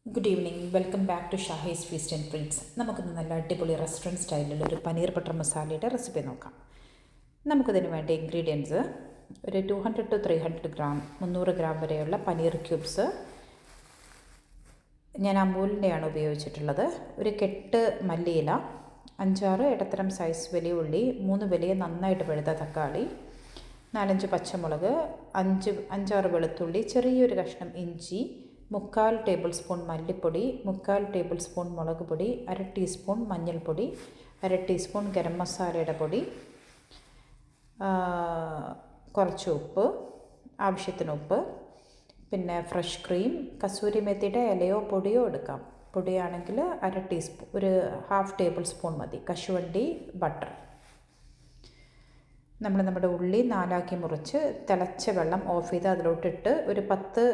Good evening. Welcome back to Shahees feast and prince. നമുക്കിന്ന് നല്ല അടിപൊളി റെസ്റ്റോറൻറ്റ് സ്റ്റൈലിലുള്ള ഒരു പനീർ ബട്ടർ മസാലയുടെ റെസിപ്പി നോക്കാം. നമുക്കിതിന് വേണ്ട ഇൻഗ്രീഡിയൻസ് ഒരു 200 to 300 ഗ്രാം 300 ഗ്രാം വരെയുള്ള പനീർ ക്യൂബ്സ്. ഞാൻ അമൂലിൻ്റെയാണ് ഉപയോഗിച്ചിട്ടുള്ളത്. ഒരു കെട്ട് മല്ലിയില, 5-6 ഇടത്തരം സൈസ് വലിയ ഉള്ളി, 3 വലിയ നന്നായിട്ട് പഴുത്ത തക്കാളി, 4-5 പച്ചമുളക്, 5-6 വെളുത്തുള്ളി, ചെറിയൊരു കഷ്ണം ഇഞ്ചി, 3/4 ടേബിൾ സ്പൂൺ മല്ലിപ്പൊടി, 3/4 ടേബിൾ സ്പൂൺ മുളക് പൊടി, 1/2 ടീസ്പൂൺ മഞ്ഞൾപ്പൊടി, 1/2 ടീസ്പൂൺ ഗരം മസാലയുടെ പൊടി, കുറച്ച് ഉപ്പ്, ആവശ്യത്തിന് ഉപ്പ്, പിന്നെ ഫ്രഷ് ക്രീം, കസൂരി മെത്തിയുടെ ഇലയോ പൊടിയോ എടുക്കാം. പൊടിയാണെങ്കിൽ 1/2 ടീസ്പൂൺ, ഒരു 1/2 ടേബിൾ സ്പൂൺ മതി. കശുവണ്ടി, ബട്ടർ. നമ്മുടെ ഉള്ളി 4 മുറിച്ച് തിളച്ച വെള്ളം ഓഫ് ചെയ്ത് അതിലോട്ടിട്ട് ഒരു 10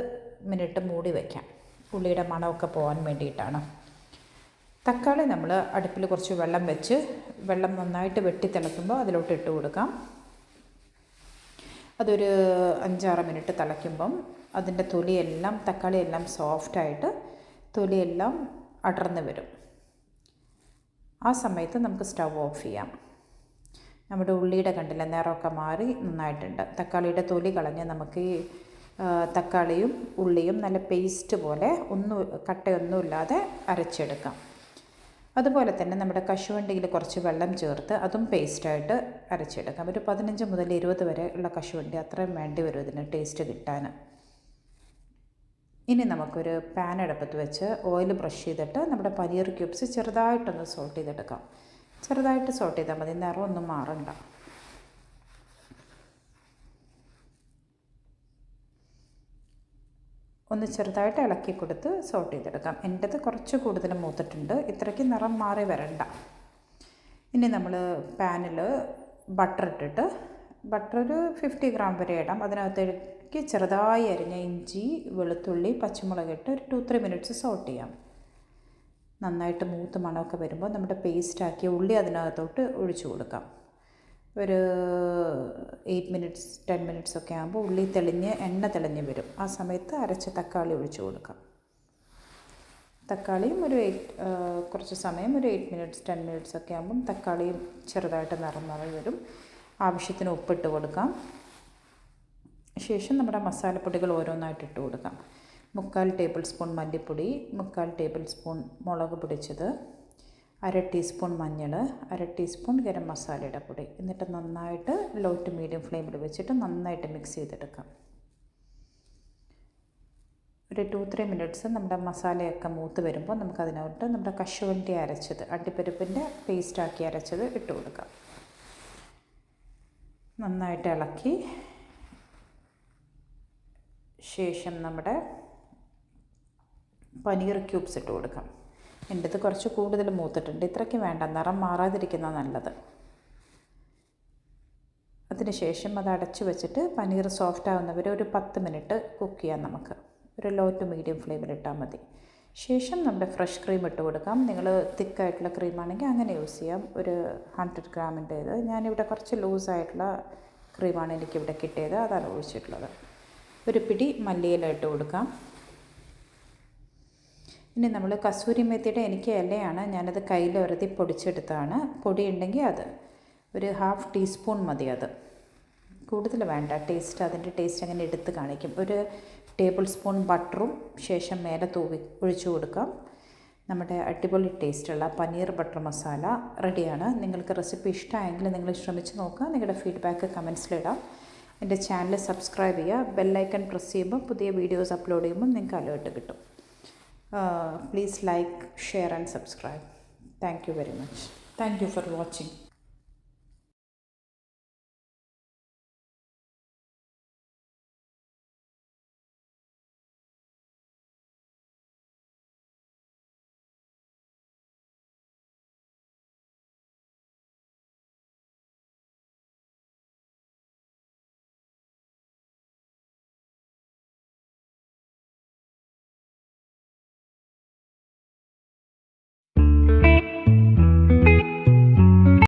മിനിറ്റ് മൂടി വയ്ക്കാം. ഉള്ളിയുടെ മണമൊക്കെ പോകാൻ വേണ്ടിയിട്ടാണ്. തക്കാളി നമ്മൾ അടുപ്പിൽ കുറച്ച് വെള്ളം വെച്ച് വെള്ളം നന്നായിട്ട് വെട്ടി തിളയ്ക്കുമ്പോൾ അതിലോട്ട് ഇട്ട് കൊടുക്കാം. അതൊരു 5-6 മിനിറ്റ് തിളയ്ക്കുമ്പം അതിൻ്റെ തൊലിയെല്ലാം, തക്കാളിയെല്ലാം സോഫ്റ്റായിട്ട് തൊലിയെല്ലാം അടർന്ന് വരും. ആ സമയത്ത് നമുക്ക് സ്റ്റവ് ഓഫ് ചെയ്യാം. നമ്മുടെ ഉള്ളിയുടെ കണ്ടില്ല, നിറമൊക്കെ മാറി നന്നായിട്ടുണ്ട്. തക്കാളിയുടെ തൊലി കളഞ്ഞ് നമുക്ക് ഈ തക്കാളിയും ഉള്ളിയും നല്ല പേസ്റ്റ് പോലെ കട്ടയൊന്നുമില്ലാതെ അരച്ചെടുക്കാം. അതുപോലെ തന്നെ നമ്മുടെ കശുവണ്ടിയിൽ കുറച്ച് വെള്ളം ചേർത്ത് അതും പേസ്റ്റായിട്ട് അരച്ചെടുക്കാം. ഒരു 15 മുതൽ 20 വരെ ഉള്ള കശുവണ്ടി അത്രയും വേണ്ടി വരും ഇതിന് ടേസ്റ്റ് കിട്ടാൻ. ഇനി നമുക്കൊരു പാൻ അടുപ്പത്ത് വെച്ച് ഓയിൽ ബ്രഷ് ചെയ്തിട്ട് നമ്മുടെ പനീർ ക്യൂബ്സ് ചെറുതായിട്ടൊന്ന് സോട്ട് ചെയ്തെടുക്കാം. ചെറുതായിട്ട് സോട്ട് ചെയ്താൽ മതി, നിറമൊന്നും മാറണ്ട. ഒന്ന് ചെറുതായിട്ട് ഇളക്കി കൊടുത്ത് സോട്ട് ചെയ്തെടുക്കാം. എൻ്റെത് കുറച്ച് കൂടുതൽ മൂത്തിട്ടുണ്ട്, ഇത്രയ്ക്ക് നിറം മാറി വരണ്ട. ഇനി നമ്മൾ പാനിൽ ബട്ടർ ഇട്ടിട്ട്, ബട്ടർ ഒരു 50 ഗ്രാം വരെ ഇടാം. അതിനകത്തേക്ക് ചെറുതായി അരിഞ്ഞ ഇഞ്ചി, വെളുത്തുള്ളി, പച്ചമുളക് ഇട്ട് ഒരു 2-3 മിനിറ്റ്സ് സോട്ട് ചെയ്യാം. നന്നായിട്ട് മൂത്ത് മണമൊക്കെ വരുമ്പോൾ നമ്മുടെ പേസ്റ്റാക്കിയ ഉള്ളി അതിനകത്തോട്ട് ഒഴിച്ചു കൊടുക്കാം. ഒരു 8 മിനിറ്റ്സ് 10 മിനിറ്റ്സ് ഒക്കെ ആകുമ്പോൾ ഉള്ളി തെളിഞ്ഞ് എണ്ണ തെളിഞ്ഞ് വരും. ആ സമയത്ത് അരച്ച തക്കാളി ഒഴിച്ചു കൊടുക്കാം. തക്കാളിയും കുറച്ച് സമയം, ഒരു 8 മിനിറ്റ്സ് 10 മിനിറ്റ്സ് ഒക്കെ ആകുമ്പം തക്കാളിയും ചെറുതായിട്ട് നിറം വരും. ആവശ്യത്തിന് ഉപ്പിട്ട് കൊടുക്കാം. ശേഷം നമ്മുടെ മസാലപ്പൊടികൾ ഓരോന്നായിട്ട് ഇട്ട് കൊടുക്കാം. 3/4 ടേബിൾ സ്പൂൺ മല്ലിപ്പൊടി, 3/4 ടേബിൾ സ്പൂൺ മുളക് പൊടിച്ചത്, 1/2 ടീസ്പൂൺ മഞ്ഞൾ, 1/2 ടീസ്പൂൺ ഗരം മസാലയുടെ പൊടി. എന്നിട്ട് നന്നായിട്ട് ലോ ടു മീഡിയം ഫ്ലെയിമിൽ വെച്ചിട്ട് നന്നായിട്ട് മിക്സ് ചെയ്തെടുക്കാം. ഒരു 2-3 മിനിറ്റ്സ് നമ്മുടെ മസാലയൊക്കെ മൂത്ത് വരുമ്പോൾ നമുക്കതിനകത്ത് നമ്മുടെ കശുവണ്ടി അരച്ചത്, അണ്ടിപ്പരിപ്പിൻ്റെ പേസ്റ്റാക്കി അരച്ചത് ഇട്ട് കൊടുക്കാം. നന്നായിട്ട് ഇളക്കി ശേഷം നമ്മുടെ പനീർ ക്യൂബ്സ് ഇട്ട് കൊടുക്കാം. എൻ്റെത് കുറച്ച് കൂടുതൽ മൂത്തിട്ടുണ്ട്, ഇത്രയ്ക്ക് വേണ്ട, നിറം മാറാതിരിക്കുന്ന നല്ലത്. അതിനുശേഷം അത് അടച്ചു വെച്ചിട്ട് പനീർ സോഫ്റ്റ് ആകുന്നവരെ ഒരു 10 മിനിറ്റ് കുക്ക് ചെയ്യാം. നമുക്ക് ഒരു ലോ ടു മീഡിയം ഫ്ലെയിമിൽ ഇട്ടാൽ മതി. ശേഷം നമ്മുടെ ഫ്രഷ് ക്രീം ഇട്ട് കൊടുക്കാം. നിങ്ങൾ തിക്കായിട്ടുള്ള ക്രീമാണെങ്കിൽ അങ്ങനെ യൂസ് ചെയ്യാം. ഒരു 100 ഗ്രാമിൻ്റേത്. ഞാനിവിടെ കുറച്ച് ലൂസായിട്ടുള്ള ക്രീമാണ് എനിക്കിവിടെ കിട്ടിയത്, അതാണ് ഒഴിച്ചിട്ടുള്ളത്. ഒരു പിടി മല്ലിയില ഇട്ട് കൊടുക്കാം. ഇനി നമ്മൾ കസൂരി മെത്തിയുടെ, എനിക്ക് ഇലയാണ്, ഞാനത് കയ്യിൽ ഉരതി പൊടിച്ചെടുത്താണ്. പൊടി ഉണ്ടെങ്കിൽ അത് ഒരു 1/2 ടീസ്പൂൺ മതി. അത് കൂടുതൽ വേണ്ട, അതിൻ്റെ ടേസ്റ്റ് അങ്ങനെ എടുത്ത് കാണിക്കും. ഒരു ടേബിൾ സ്പൂൺ ബട്ടറും ശേഷം മേലെ തൂവി ഒഴിച്ചു കൊടുക്കാം. നമ്മുടെ അടിപൊളി ടേസ്റ്റുള്ള പനീർ ബട്ടർ മസാല റെഡിയാണ്. നിങ്ങൾക്ക് റെസിപ്പി ഇഷ്ടമായെങ്കിൽ നിങ്ങൾ ശ്രമിച്ച് നോക്കുക. നിങ്ങളുടെ ഫീഡ്ബാക്ക് കമൻസിലിടാം. എൻ്റെ ചാനൽ സബ്സ്ക്രൈബ് ചെയ്യുക. ബെല്ലൈക്കൺ പ്രസ് ചെയ്യുമ്പോൾ പുതിയ വീഡിയോസ് അപ്ലോഡ് ചെയ്യുമ്പോൾ നിങ്ങൾക്ക് അലേർട്ട് കിട്ടും. Please like, share and subscribe. Thank you very much. Thank you for watching.